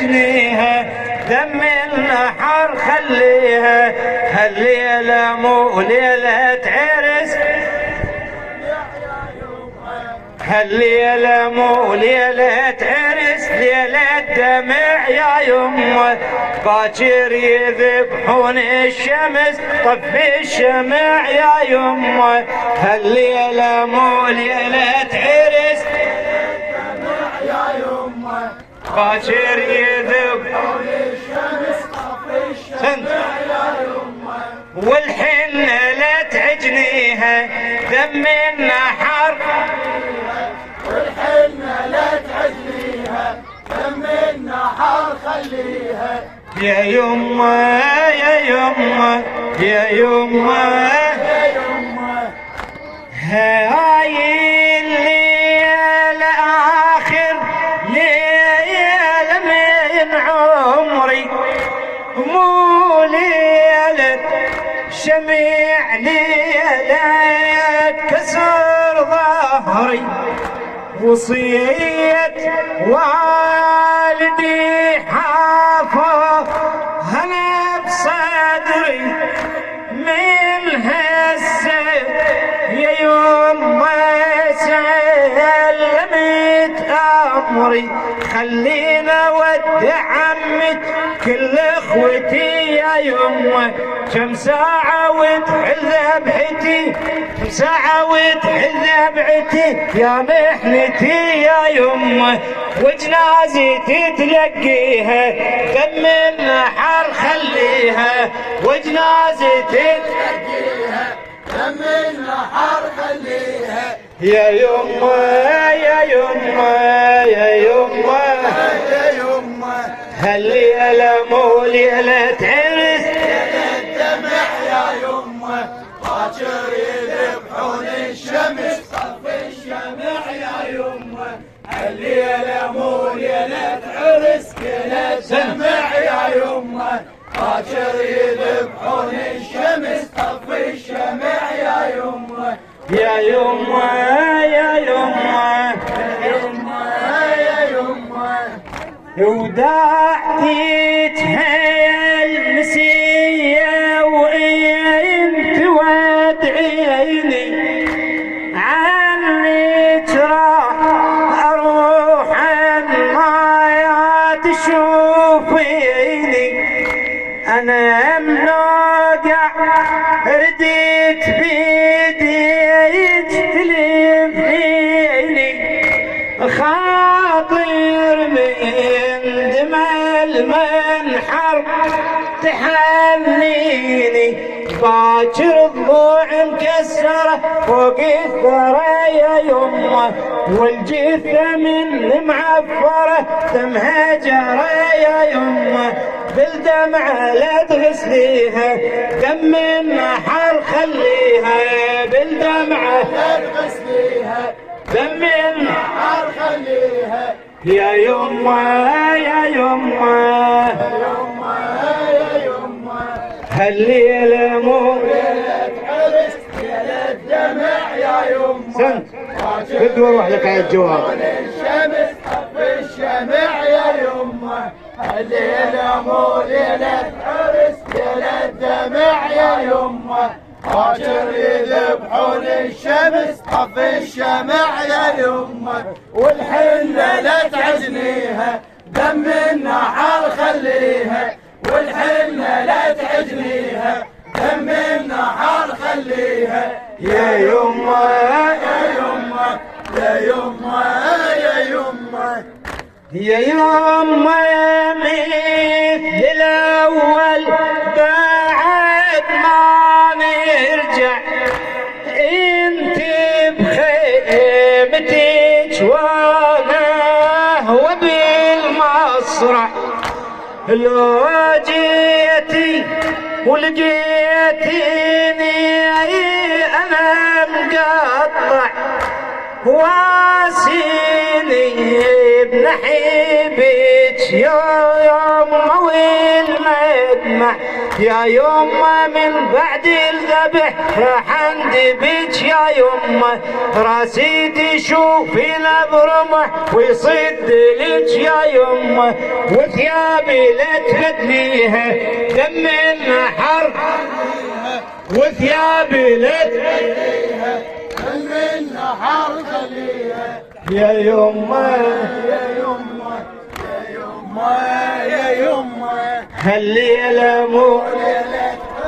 عجنيها دم النحر خليها، هالليلة مو ليلة عرس، هالليلة مو ليلة عرس، ليلة دمع يا يمه، باكر يذبحون الشمس طفي الشمع يا يمه، هالليلة مو ليلة عرس يا يمه، باكر يذبحون الشمس طفي الشمع يا يمه، والحنة لا تعجنيها دم النحر، والحنة لا تعجنيها دم النحر خليها، يا يمه يا يمه يا يمه، يا يمه هاي الليلة آخر ليلة من عمري، مو ليلة شميع، ليلة كسر ظهري، وصية والدي حافظ هنا بصدري من هسه يا يما سلمت امري، خلينا ود عمت كل اخوتي يا يما، كم ساعة وتحل ذبحتي، كم ساعة وتحل ذبحتي يا محنتي يا يما، وجنازتي تلقيها دم النحر خليها، وجنازتي تلقيها دم النحر خليها، يا يما يا يما يا يما، يا يمه هالليلة مو ليلة عرس، ليلة دمع يا يمه، باكر يذبحون الشمس طفي الشمع يا يمه، الليلة مو ليلة عرس، ليلة دمع يا يمه، باكر يذبحون الشمس طفي الشمع يا يمه، يا يما يا يما يا يمه يا يمه وداعتي تهيل مسية وانت ودعيني عني تراح اروح ما تشوفيني، انا منوقع رديت بيديك تلفيني، خاطر من دمع المنحر تحنيني، باكر الضلوع مكسرة فوق الثرى يا يمه، والجثة من معفرة دمها جرى يا يمه، بالدمعة لا تغسليها دم النحر خليها، بالدمعة لا تغسليها دم النحر النحر خليها، يا يمه يا يمه، يمه يا يمه هالليلة مو ليلة عرس، ليلة دمع يا يمه، سنت كد واروح لك على الجواب، الشمس طفي الشمع يا يمه، الليلة مو ليلة عرس، ليلة دمع يا يمه، باكر يذبحون الشمس طفي الشمع يا يمه، والحنة لا تعجنيها دم النحر خليها، والحنة لا تعجنيها دم النحر خليها، يا يمه يا يمه يا يمه يا يمه يا يمه مثل الاول بعد ما نرجع، انت بخيمتك وانا وبالمصرع، لو جيتي ولقيتيني انا مقطع واسيني بنحبك يا يما والمدمع يا يما من بعد الذبح راح اندبك يا يما راسي تشوفي برمح ويصد لك يا يما وثيابي لا تبدليها دم النحر وثيابي لا تبدليها دم النحر خليها يا يما يا يما يا يما يا يما هالليلة مو